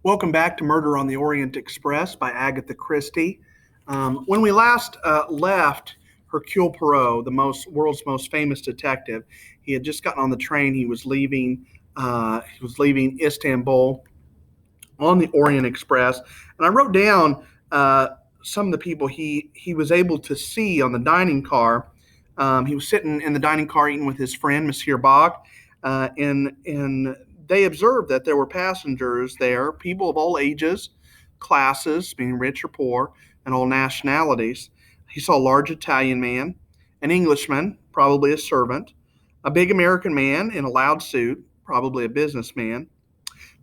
Welcome back to Murder on the Orient Express by Agatha Christie. When we last left Hercule Poirot, world's most famous detective, he had just gotten on the train. He was leaving. He was leaving Istanbul on the Orient Express, and I wrote down some of the people he was able to see on the dining car. He was sitting in the dining car eating with his friend Monsieur Bach, and they observed that there were passengers there, people of all ages, classes, being rich or poor, and all nationalities. He saw a large Italian man, an Englishman, probably a servant, a big American man in a loud suit, probably a businessman,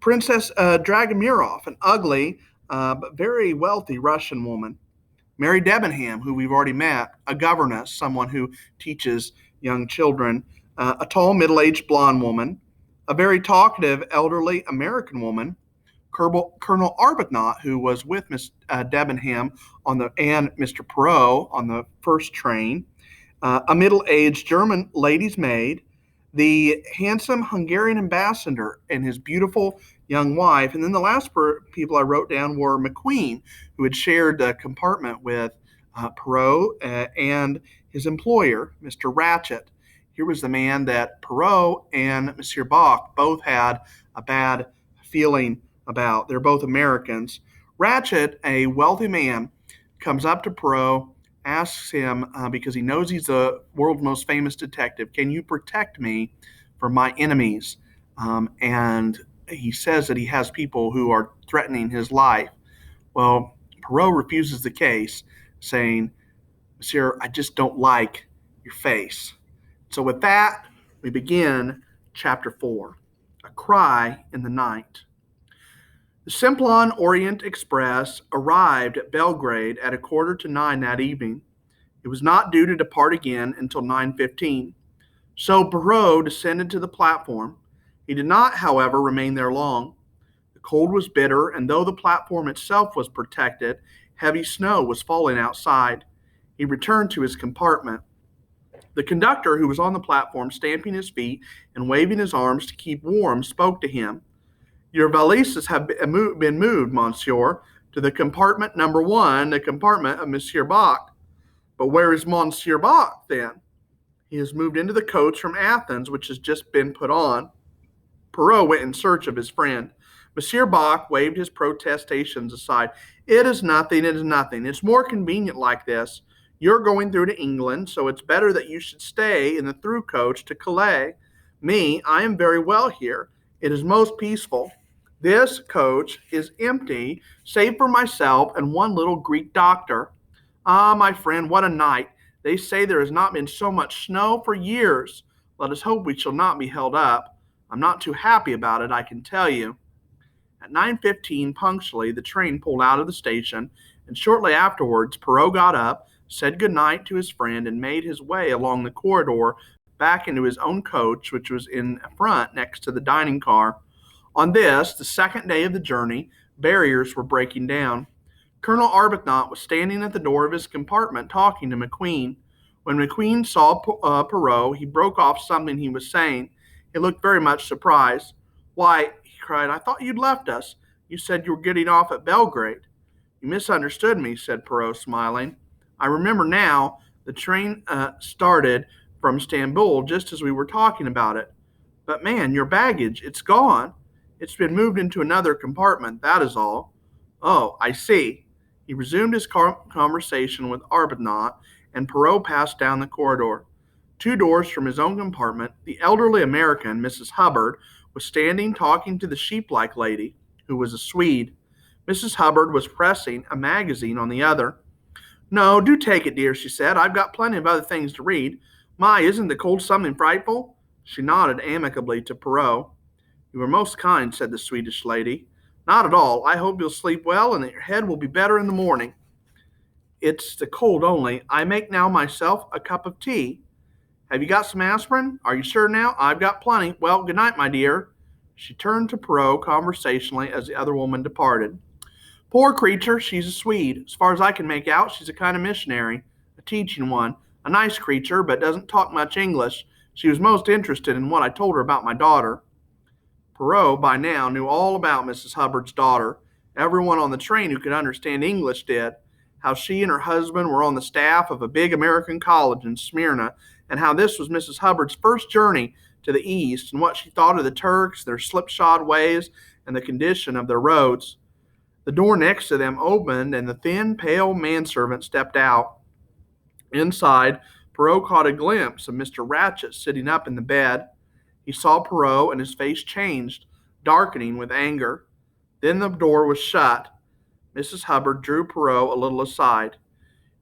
Princess Dragomirov, an ugly but very wealthy Russian woman, Mary Debenham, who we've already met, a governess, someone who teaches young children, a tall, middle aged blonde woman, a very talkative, elderly American woman, Colonel Arbuthnot, who was with Miss Debenham and Mr. Perot on the first train, a middle aged German lady's maid, the handsome Hungarian ambassador and his beautiful young wife. And then the last people I wrote down were McQueen, who had shared the compartment with Perot and his employer, Mr. Ratchet. Here was the man that Perot and Monsieur Bach both had a bad feeling about. They're both Americans. Ratchet, a wealthy man, comes up to Perot, asks him, because he knows he's the world's most famous detective, can you protect me from my enemies? And he says that he has people who are threatening his life. Well, Perot refuses the case, saying, Monsieur, I just don't like your face. So with that, we begin chapter 4, A Cry in the Night. The Simplon Orient Express arrived at Belgrade at 8:45 that evening. It was not due to depart again until 9:15. So Perot descended to the platform. He did not, however, remain there long. The cold was bitter, and though the platform itself was protected, heavy snow was falling outside. He returned to his compartment. The conductor, who was on the platform, stamping his feet and waving his arms to keep warm, spoke to him. Your valises have been moved, monsieur, to the compartment number 1, the compartment of Monsieur Bach. But where is Monsieur Bach, then? He has moved into the coach from Athens, which has just been put on. Perot went in search of his friend. Monsieur Bach waved his protestations aside. It is nothing. It's more convenient like this. You're going through to England, so it's better that you should stay in the through coach to Calais. Me, I am very well here. It is most peaceful. This coach is empty, save for myself and one little Greek doctor. Ah, my friend, what a night. They say there has not been so much snow for years. Let us hope we shall not be held up. I'm not too happy about it, I can tell you. At 9:15 punctually, the train pulled out of the station, and shortly afterwards, Perot got up, said good night to his friend, and made his way along the corridor back into his own coach, which was in front next to the dining car. On this, the second day of the journey, barriers were breaking down. Colonel Arbuthnot was standing at the door of his compartment talking to McQueen. When McQueen saw Perot, he broke off something he was saying. He looked very much surprised. Why, he cried, I thought you'd left us. You said you were getting off at Belgrade. You misunderstood me, said Perot, smiling. I remember now. The train started from Istanbul just as we were talking about it. But man, your baggage, it's gone. It's been moved into another compartment, that is all. Oh, I see. He resumed his conversation with Arbuthnot, and Perot passed down the corridor. 2 doors from his own compartment, the elderly American, Mrs. Hubbard, was standing talking to the sheep-like lady, who was a Swede. Mrs. Hubbard was pressing a magazine on the other. No, do take it, dear, she said. I've got plenty of other things to read. My, isn't the cold something frightful? She nodded amicably to Perot. You are most kind, said the Swedish lady. Not at all. I hope you'll sleep well and that your head will be better in the morning. It's the cold only. I make now myself a cup of tea. Have you got some aspirin? Are you sure now? I've got plenty. Well, good night, my dear. She turned to Perot conversationally as the other woman departed. Poor creature, she's a Swede. As far as I can make out, she's a kind of missionary, a teaching one. A nice creature, but doesn't talk much English. She was most interested in what I told her about my daughter. Perot by now knew all about Mrs. Hubbard's daughter. Everyone on the train who could understand English did. How she and her husband were on the staff of a big American college in Smyrna, and how this was Mrs. Hubbard's first journey to the East, and what she thought of the Turks, their slipshod ways, and the condition of their roads. The door next to them opened, and the thin, pale manservant stepped out. Inside, Perot caught a glimpse of Mr. Ratchet sitting up in the bed. He saw Perot, and his face changed, darkening with anger. Then the door was shut. Mrs. Hubbard drew Perot a little aside.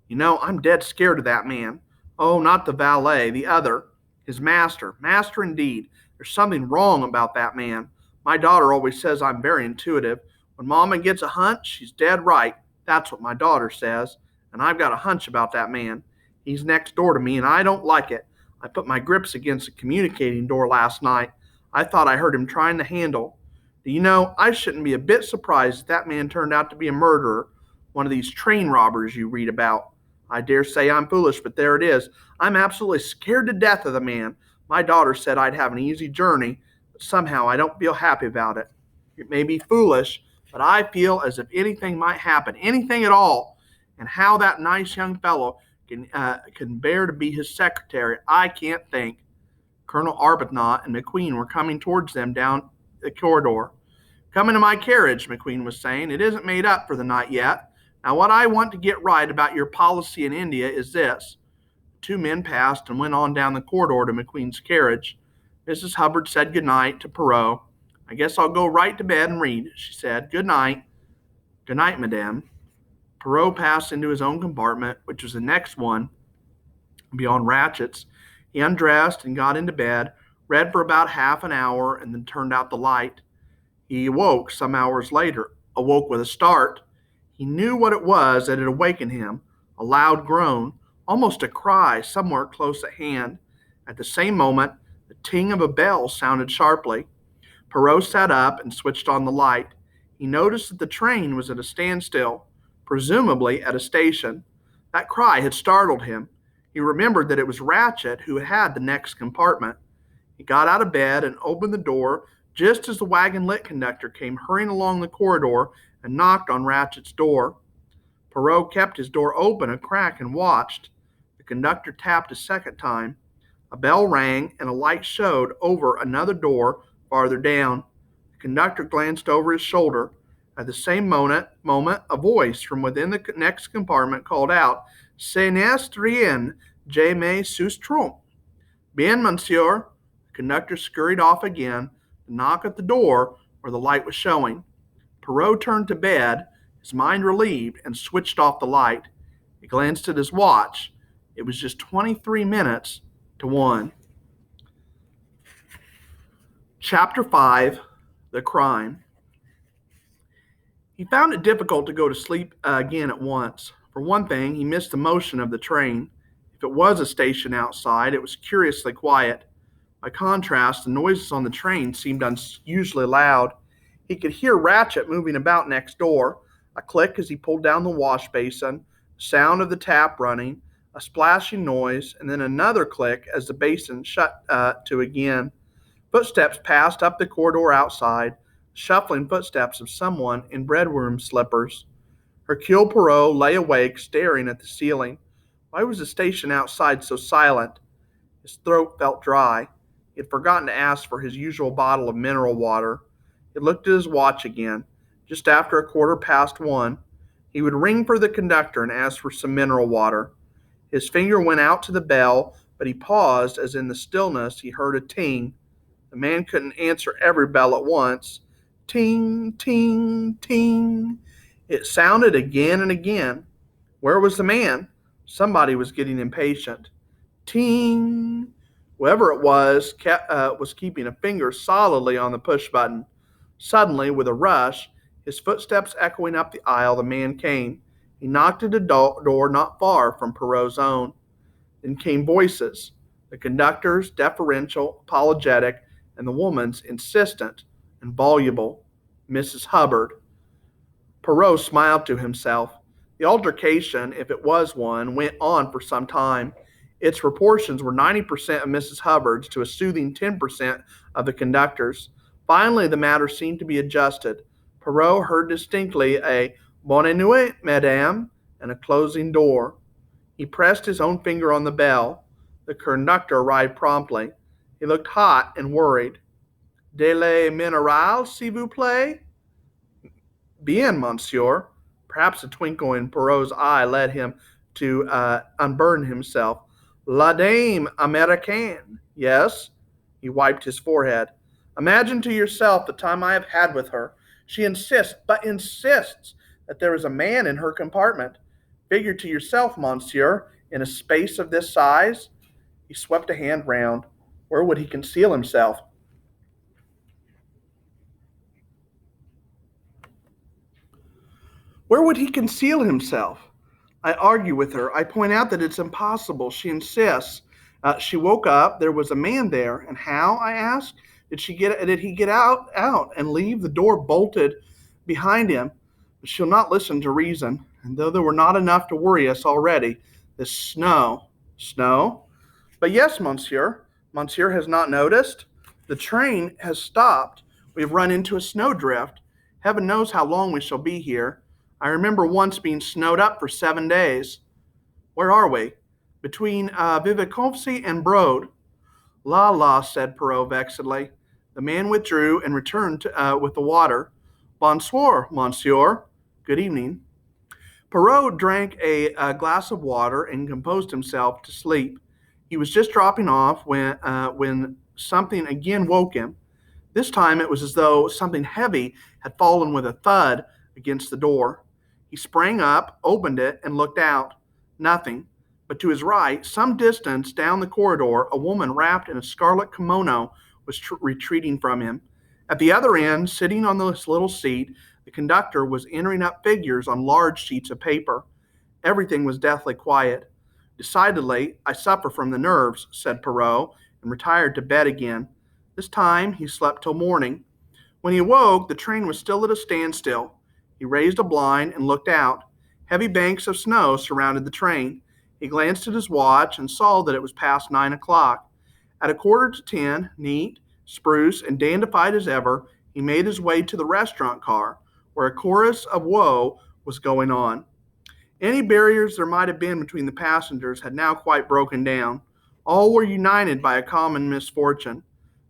You know, I'm dead scared of that man. Oh, not the valet, the other. His master. Master indeed. There's something wrong about that man. My daughter always says I'm very intuitive. When Mama gets a hunch, she's dead right. That's what my daughter says. And I've got a hunch about that man. He's next door to me, and I don't like it. I put my grips against the communicating door last night. I thought I heard him trying the handle. Do you know, I shouldn't be a bit surprised if that man turned out to be a murderer, one of these train robbers you read about. I dare say I'm foolish, but there it is. I'm absolutely scared to death of the man. My daughter said I'd have an easy journey, but somehow I don't feel happy about it. It may be foolish, but I feel as if anything might happen, anything at all. And how that nice young fellow can bear to be his secretary, I can't think. Colonel Arbuthnot and McQueen were coming towards them down the corridor. Come into my carriage, McQueen was saying. It isn't made up for the night yet. Now, what I want to get right about your policy in India is this. Two men passed and went on down the corridor to McQueen's carriage. Mrs. Hubbard said good night to Perot. I guess I'll go right to bed and read, she said. Good night. Good night, madame. Perot passed into his own compartment, which was the next one beyond Ratchet's. He undressed and got into bed, read for about half an hour, and then turned out the light. He awoke some hours later, awoke with a start. He knew what it was that had awakened him, a loud groan, almost a cry somewhere close at hand. At the same moment, the ting of a bell sounded sharply. Perot sat up and switched on the light. He noticed that the train was at a standstill, presumably at a station. That cry had startled him. He remembered that it was Ratchet who had the next compartment. He got out of bed and opened the door just as the wagon-lit conductor came hurrying along the corridor and knocked on Ratchet's door. Perot kept his door open a crack and watched. The conductor tapped a second time. A bell rang and a light showed over another door farther down. The conductor glanced over his shoulder. At the same moment, a voice from within the next compartment called out, "Ce n'est rien, je me suis trompé." "Bien, monsieur." The conductor scurried off again to knock at the door where the light was showing. Perot turned to bed, his mind relieved, and switched off the light. He glanced at his watch. It was just 23 minutes to 1. Chapter 5, The Crime. He found it difficult to go to sleep again at once. For one thing, he missed the motion of the train. If it was a station outside, it was curiously quiet. By contrast, the noises on the train seemed unusually loud. He could hear Ratchet moving about next door, a click as he pulled down the wash basin, the sound of the tap running, a splashing noise, and then another click as the basin shut to again. Footsteps passed up the corridor outside, shuffling footsteps of someone in bedroom slippers. Hercule Poirot lay awake, staring at the ceiling. Why was the station outside so silent? His throat felt dry. He had forgotten to ask for his usual bottle of mineral water. He looked at his watch again. Just after 1:15. He would ring for the conductor and ask for some mineral water. His finger went out to the bell, but he paused as in the stillness he heard a ting. The man couldn't answer every bell at once. Ting, ting, ting. It sounded again and again. Where was the man? Somebody was getting impatient. Ting. Whoever it was keeping a finger solidly on the push button. Suddenly, with a rush, his footsteps echoing up the aisle, the man came. He knocked at a door not far from Perot's own. Then came voices, the conductor's deferential, apologetic, and the woman's insistent and voluble, Mrs. Hubbard. Perot smiled to himself. The altercation, if it was one, went on for some time. Its proportions were 90% of Mrs. Hubbard's to a soothing 10% of the conductor's. Finally, the matter seemed to be adjusted. Perrault heard distinctly a bonne nuit, madame, and a closing door. He pressed his own finger on the bell. The conductor arrived promptly. He looked hot and worried. De lait minéral, s'il vous plaît? Bien, monsieur. Perhaps a twinkle in Perrault's eye led him to unburden himself. La dame américaine. Yes? He wiped his forehead. Imagine to yourself the time I have had with her. She insists, but insists, that there is a man in her compartment. Figure to yourself, monsieur, in a space of this size. He swept a hand round. Where would he conceal himself? Where would he conceal himself? I argue with her. I point out that it's impossible. She insists. She woke up. There was a man there. And how? I asked. Did he get out and leave the door bolted behind him? But she'll not listen to reason. And though there were not enough to worry us already, this snow. But yes, monsieur. Monsieur has not noticed. The train has stopped. We have run into a snowdrift. Heaven knows how long we shall be here. I remember once being snowed up for 7 days. Where are we? Between Vivaconcy and Brode. La la, said Perrault vexedly. The man withdrew and returned with the water. Bonsoir, monsieur. Good evening. Perrault drank a glass of water and composed himself to sleep. He was just dropping off when something again woke him. This time it was as though something heavy had fallen with a thud against the door. He sprang up, opened it, and looked out. Nothing. But to his right, some distance down the corridor, a woman wrapped in a scarlet kimono was retreating from him. At the other end, sitting on this little seat, the conductor was entering up figures on large sheets of paper. Everything was deathly quiet. Decidedly, I suffer from the nerves, said Perrault, and retired to bed again. This time he slept till morning. When he awoke, the train was still at a standstill. He raised a blind and looked out. Heavy banks of snow surrounded the train. He glanced at his watch and saw that it was past 9 o'clock. At 9:45, neat, spruce, and dandified as ever, he made his way to the restaurant car, where a chorus of woe was going on. Any barriers there might have been between the passengers had now quite broken down. All were united by a common misfortune.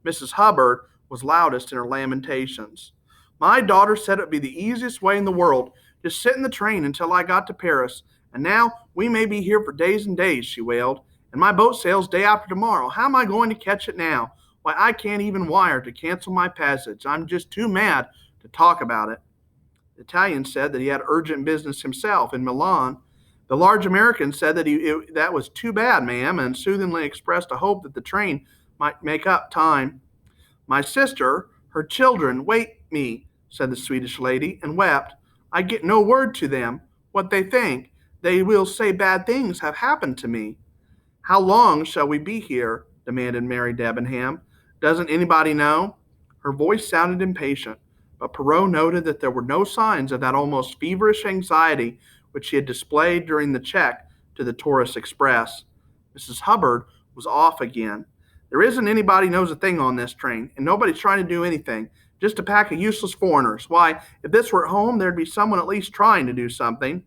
Mrs. Hubbard was loudest in her lamentations. My daughter said it would be the easiest way in the world. Just sit in the train until I got to Paris. And now we may be here for days and days, she wailed. And my boat sails day after tomorrow. How am I going to catch it now? Why, I can't even wire to cancel my passage. I'm just too mad to talk about it. The Italian said that he had urgent business himself in Milan. The large American said that that was too bad, ma'am, and soothingly expressed a hope that the train might make up time. My sister, her children, wait me, said the Swedish lady, and wept. I get no word to them. What they think. They will say bad things have happened to me. How long shall we be here? Demanded Mary Debenham. Doesn't anybody know? Her voice sounded impatient, but Perrault noted that there were no signs of that almost feverish anxiety which she had displayed during the check to the tourist express. Mrs. Hubbard was off again. There isn't anybody knows a thing on this train, and nobody's trying to do anything, just a pack of useless foreigners. Why, if this were at home, there'd be someone at least trying to do something.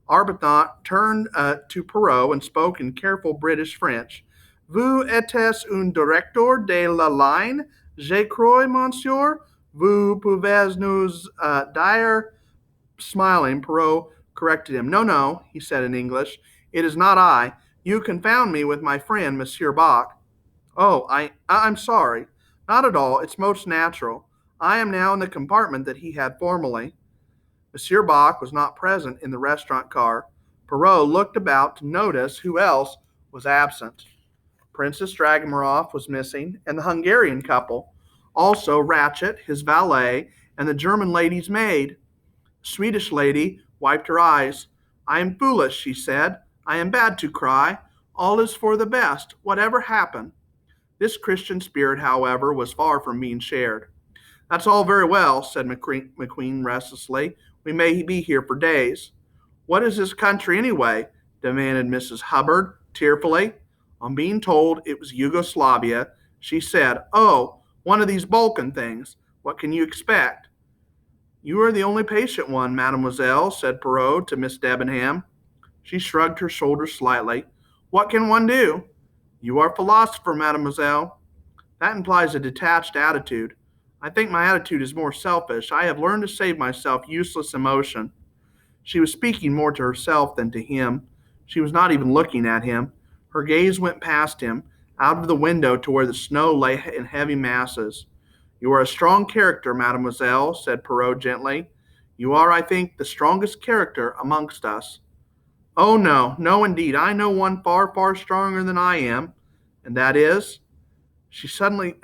Arbuthnot turned to Perrault and spoke in careful British French. Vous êtes un directeur de la ligne, je crois, monsieur. Vous pouvez nous dire. Smiling, Perrault corrected him. No, he said in English. It is not I. You confound me with my friend, Monsieur Bach. Oh, I'm sorry. Not at all. It's most natural. I am now in the compartment that he had formerly. Monsieur Bach was not present in the restaurant car. Perrault looked about to notice who else was absent. Princess Dragomarov was missing, and the Hungarian couple. Also Ratchet, his valet, and the German lady's maid. The Swedish lady wiped her eyes. I am foolish, she said. I am bad to cry. All is for the best, whatever happen. This Christian spirit, however, was far from being shared. That's all very well, said McQueen restlessly. We may be here for days. What is this country anyway? Demanded Mrs. Hubbard tearfully. On being told it was Yugoslavia, she said, Oh, One of these Balkan things. What can you expect? You are the only patient one, mademoiselle, said Perrault to Miss Debenham. She shrugged her shoulders slightly. What can one do? You are philosopher, mademoiselle. That implies a detached attitude. I think my attitude is more selfish. I have learned to save myself useless emotion. She was speaking more to herself than to him. She was not even looking at him. Her gaze went past him, out of the window to where the snow lay in heavy masses. You are a strong character, mademoiselle, said Perrault gently. You are, I think, the strongest character amongst us. Oh, no, no, indeed. I know one far, far stronger than I am, and that is. She suddenly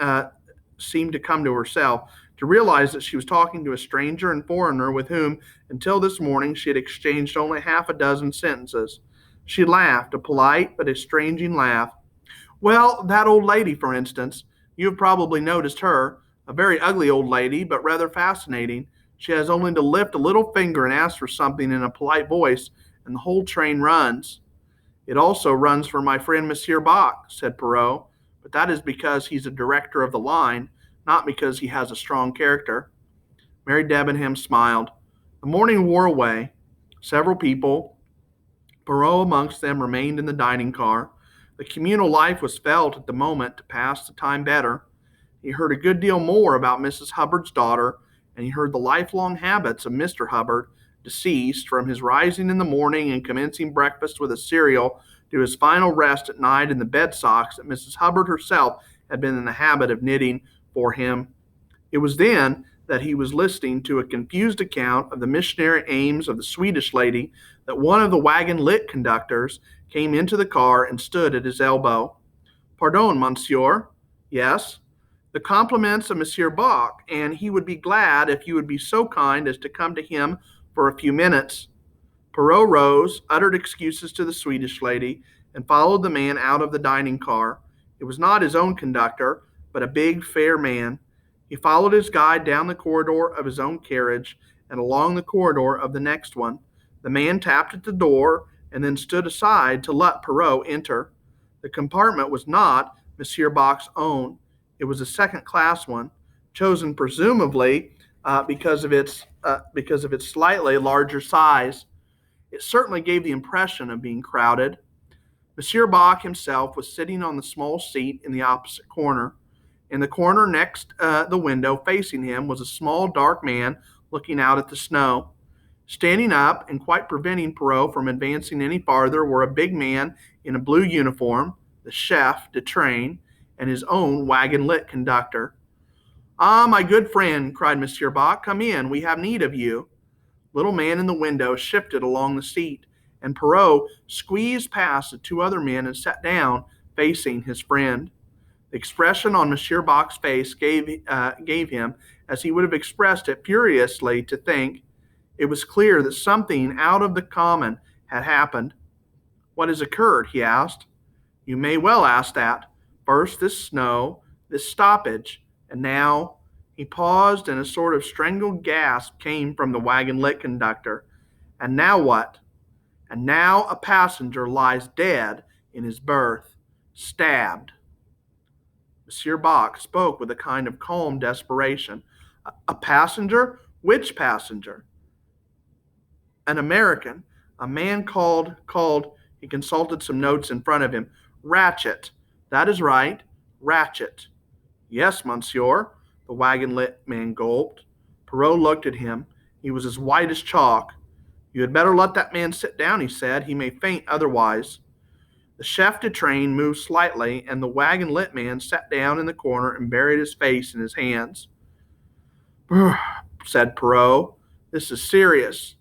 seemed to come to herself, to realize that she was talking to a stranger and foreigner with whom, until this morning, she had exchanged only half a dozen sentences. She laughed, a polite but estranging laugh. Well, that old lady, for instance. You have probably noticed her. A very ugly old lady, but rather fascinating. She has only to lift a little finger and ask for something in a polite voice, and the whole train runs. It also runs for my friend Monsieur Bach, said Perrault, but that is because he's a director of the line, not because he has a strong character. Mary Debenham smiled. The morning wore away. Several people, Perrault amongst them, remained in the dining car. The communal life was felt at the moment to pass the time better. He heard a good deal more about Mrs. Hubbard's daughter, and he heard the lifelong habits of Mr. Hubbard, deceased, from his rising in the morning and commencing breakfast with a cereal to his final rest at night in the bed socks that Mrs. Hubbard herself had been in the habit of knitting for him. It was then that he was listening to a confused account of the missionary aims of the Swedish lady that one of the wagon lit conductors came into the car and stood at his elbow. Pardon, monsieur. Yes. The compliments of Monsieur Bach, and he would be glad if you would be so kind as to come to him for a few minutes. Perrault rose, uttered excuses to the Swedish lady, and followed the man out of the dining car. It was not his own conductor, but a big, fair man. He followed his guide down the corridor of his own carriage and along the corridor of the next one. The man tapped at the door and then stood aside to let Perrault enter. The compartment was not Monsieur Bach's own. It was a second-class one, chosen presumably because of its slightly larger size. It certainly gave the impression of being crowded. Monsieur Bach himself was sitting on the small seat in the opposite corner. In the corner next the window facing him was a small, dark man looking out at the snow. Standing up and quite preventing Perrault from advancing any farther were a big man in a blue uniform, the chef de train, and his own wagon-lit conductor. Ah, my good friend, cried Monsieur Bach, come in, we have need of you. Little man in the window shifted along the seat, and Perrault squeezed past the two other men and sat down, facing his friend. The expression on Monsieur Bach's face gave him, as he would have expressed it furiously, to think. It was clear that something out of the common had happened. What has occurred? He asked. You may well ask that. First this snow, this stoppage, and now. He paused, and a sort of strangled gasp came from the wagon-lit conductor. And now what? And now a passenger lies dead in his berth, stabbed. Monsieur Bach spoke with a kind of calm desperation. A passenger? Which passenger? An American, a man called, he consulted some notes in front of him, Ratchet. That is right, Ratchet. Yes, monsieur, the wagon-lit man gulped. Perrault looked at him. He was as white as chalk. You had better let that man sit down, he said. He may faint otherwise. The chef de train moved slightly, and the wagon-lit man sat down in the corner and buried his face in his hands. Said Perrault. This is serious.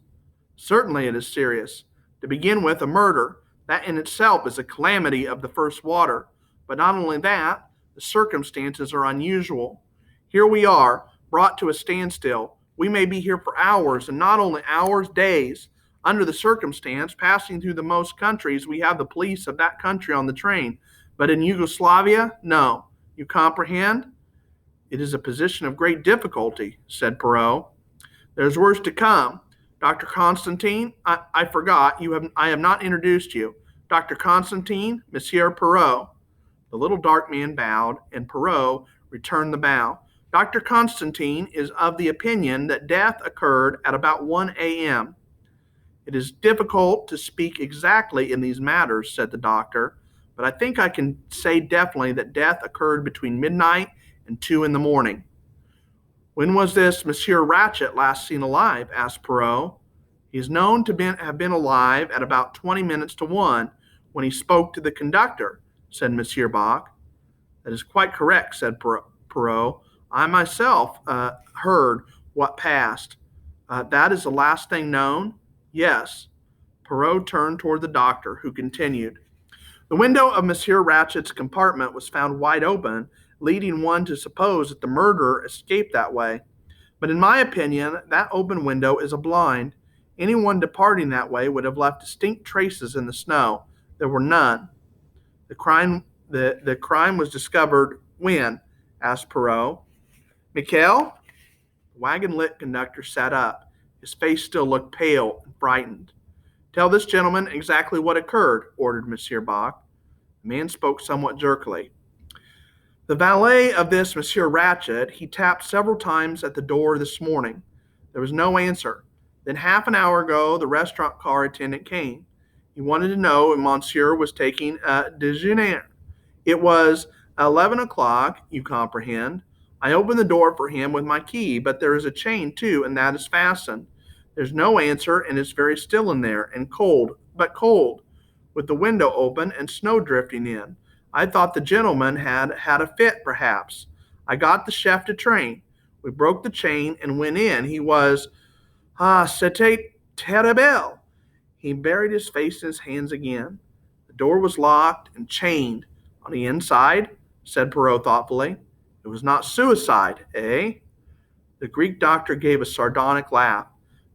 Certainly it is serious. To begin with, a murder. That in itself is a calamity of the first water. But not only that, the circumstances are unusual. Here we are, brought to a standstill. We may be here for hours, and not only hours, days. Under the circumstance, passing through the most countries, we have the police of that country on the train. But in Yugoslavia, no. You comprehend? It is a position of great difficulty, said Perrault. There's worse to come. Dr. Constantine, I forgot, I have not introduced you. Dr. Constantine, Monsieur Perrault. The little dark man bowed, and Perrault returned the bow. Dr. Constantine is of the opinion that death occurred at about 1 a.m. It is difficult to speak exactly in these matters, said the doctor, but I think I can say definitely that death occurred between midnight and 2 in the morning. When was this Monsieur Ratchet last seen alive? Asked Perrault. He is known to have been alive at about 20 minutes to 1 when he spoke to the conductor, said Monsieur Bach. That is quite correct, said Perrault. I myself heard what passed. That is the last thing known? Yes. Perrault turned toward the doctor, who continued. The window of Monsieur Ratchet's compartment was found wide open, leading one to suppose that the murderer escaped that way. But in my opinion, that open window is a blind. Anyone departing that way would have left distinct traces in the snow. There were none. The crime was discovered when? Asked Perrault. Michael? The wagon-lit conductor sat up. His face still looked pale and frightened. Tell this gentleman exactly what occurred, ordered Monsieur Bach. The man spoke somewhat jerkily. The valet of this Monsieur Ratchet, he tapped several times at the door this morning. There was no answer. Then half an hour ago, the restaurant car attendant came. He wanted to know if Monsieur was taking a déjeuner. It was 11 o'clock, you comprehend. I opened the door for him with my key, but there is a chain too, and that is fastened. There's no answer, and it's very still in there, and cold, but cold, with the window open and snow drifting in. I thought the gentleman had had a fit, perhaps. I got the chef to train. We broke the chain and went in. He was, c'était terrible. He buried his face in his hands again. The door was locked and chained. On the inside, said Perrault thoughtfully. It was not suicide, eh? The Greek doctor gave a sardonic laugh.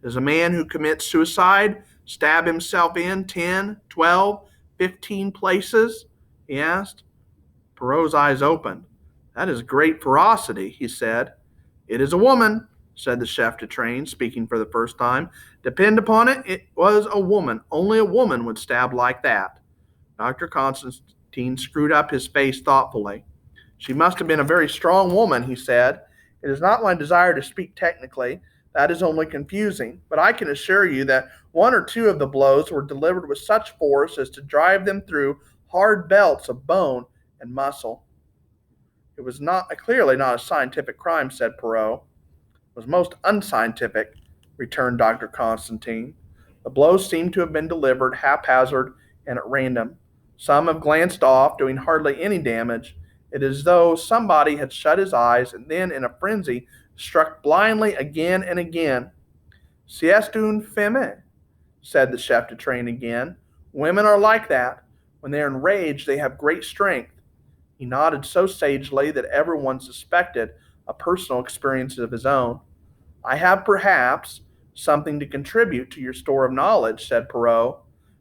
Does a man who commits suicide stab himself in 10, 12, 15 places? He asked. Perrault's eyes opened. That is great ferocity, he said. It is a woman, said the chef de train, speaking for the first time. Depend upon it, it was a woman. Only a woman would stab like that. Dr. Constantine screwed up his face thoughtfully. She must have been a very strong woman, he said. It is not my desire to speak technically. That is only confusing. But I can assure you that one or two of the blows were delivered with such force as to drive them through hard belts of bone and muscle. It was clearly not a scientific crime, said Perrault. It was most unscientific, returned Dr. Constantine. The blows seem to have been delivered haphazard and at random. Some have glanced off, doing hardly any damage. It is as though somebody had shut his eyes and then, in a frenzy, struck blindly again and again. C'est une femme, said the chef de train again. Women are like that. When they are enraged, they have great strength. He nodded so sagely that everyone suspected a personal experience of his own. I have, perhaps, something to contribute to your store of knowledge, said Perrault.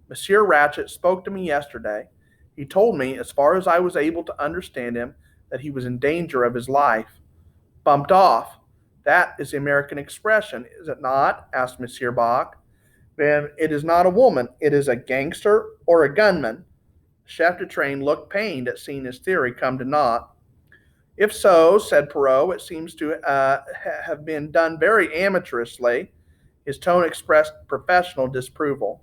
Monsieur Ratchet spoke to me yesterday. He told me, as far as I was able to understand him, that he was in danger of his life. Bumped off. That is the American expression, is it not? Asked Monsieur Bach. Then it is not a woman. It is a gangster or a gunman. Chef de train looked pained at seeing his theory come to naught. If so, said Perrault, it seems to have been done very amateurishly. His tone expressed professional disapproval.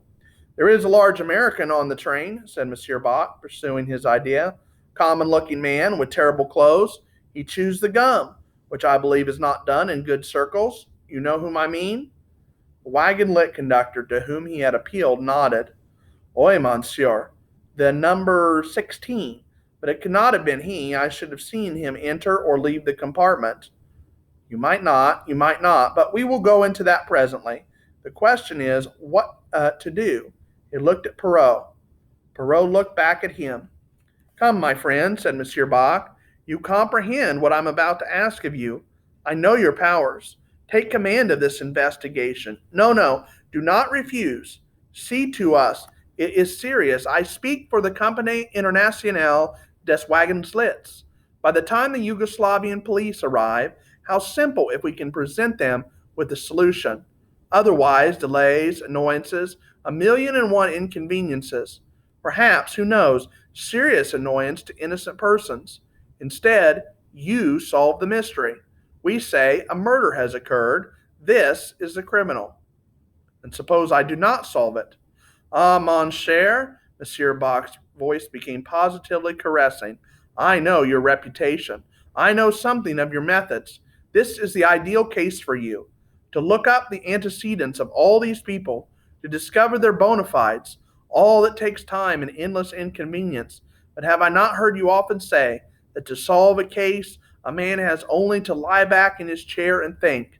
There is a large American on the train, said Monsieur Bach, pursuing his idea. Common-looking man with terrible clothes. He chews the gum, which I believe is not done in good circles. You know whom I mean? The wagon-lit conductor to whom he had appealed nodded. Oui, monsieur. The number 16. But it could not have been he. I should have seen him enter or leave the compartment. You might not, but we will go into that presently. The question is, what to do? He looked at Perrault. Perrault looked back at him. Come, my friend, said Monsieur Bach. You comprehend what I'm about to ask of you. I know your powers. Take command of this investigation. No, do not refuse. See to us. It is serious. I speak for the Compagnie Internationale des Wagenslits. By the time the Yugoslavian police arrive, how simple if we can present them with the solution. Otherwise, delays, annoyances, 1,000,001 inconveniences. Perhaps, who knows, serious annoyance to innocent persons. Instead, You solve the mystery. We say a murder has occurred. This is the criminal. And suppose I do not solve it. Ah, mon cher, Monsieur Bach's voice became positively caressing. I know your reputation. I know something of your methods. This is the ideal case for you. To look up the antecedents of all these people, to discover their bona fides, all that takes time and endless inconvenience. But have I not heard you often say that to solve a case, a man has only to lie back in his chair and think?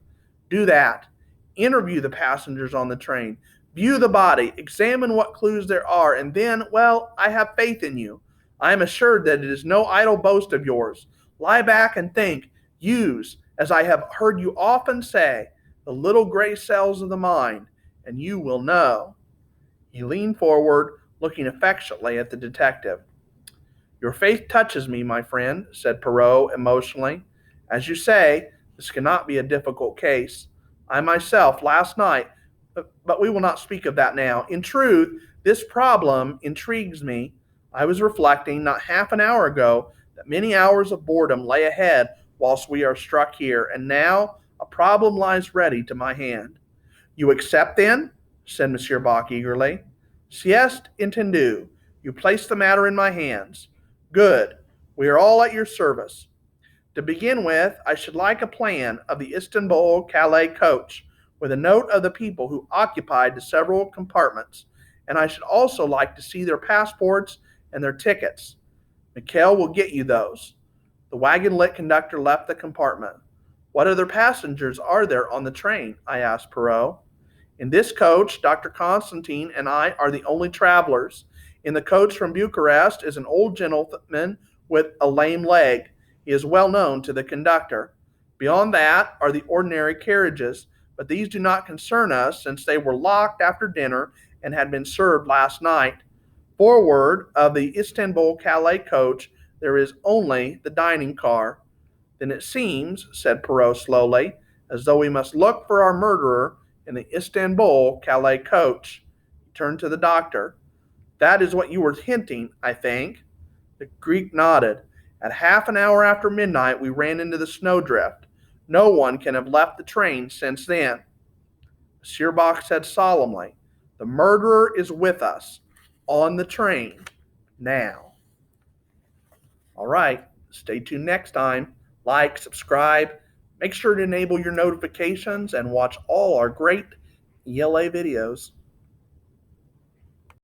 Do that. Interview the passengers on the train. View the body, examine what clues there are, and then, well, I have faith in you. I am assured that it is no idle boast of yours. Lie back and think. Use, as I have heard you often say, the little gray cells of the mind, and you will know. He leaned forward, looking affectionately at the detective. Your faith touches me, my friend, said Perrault emotionally. As you say, this cannot be a difficult case. I myself, last night, but we will not speak of that now. In truth, this problem intrigues me. I was reflecting not half an hour ago that many hours of boredom lay ahead whilst we are struck here, and now a problem lies ready to my hand. You accept, then? Said Monsieur Bach eagerly. Sieste entendu. You place the matter in my hands. Good. We are all at your service. To begin with, I should like a plan of the Istanbul Calais coach, with a note of the people who occupied the several compartments, and I should also like to see their passports and their tickets. Michael will get you those. The wagon-lit conductor left the compartment. What other passengers are there on the train? I asked Perrault. In this coach, Dr. Constantine and I are the only travelers. In the coach from Bucharest is an old gentleman with a lame leg. He is well known to the conductor. Beyond that are the ordinary carriages, but these do not concern us since they were locked after dinner and had been served last night. Forward of the Istanbul Calais coach there is only the dining car. Then it seems, said Perrault slowly, as though we must look for our murderer in the Istanbul Calais coach. He turned to the doctor. That is what you were hinting, I think. The Greek nodded. At half an hour after midnight, we ran into the snowdrift. No one can have left the train since then. Monsieur Bach said solemnly, the murderer is with us, on the train, now. All right, stay tuned next time. Like, subscribe, make sure to enable your notifications, and watch all our great ELA videos.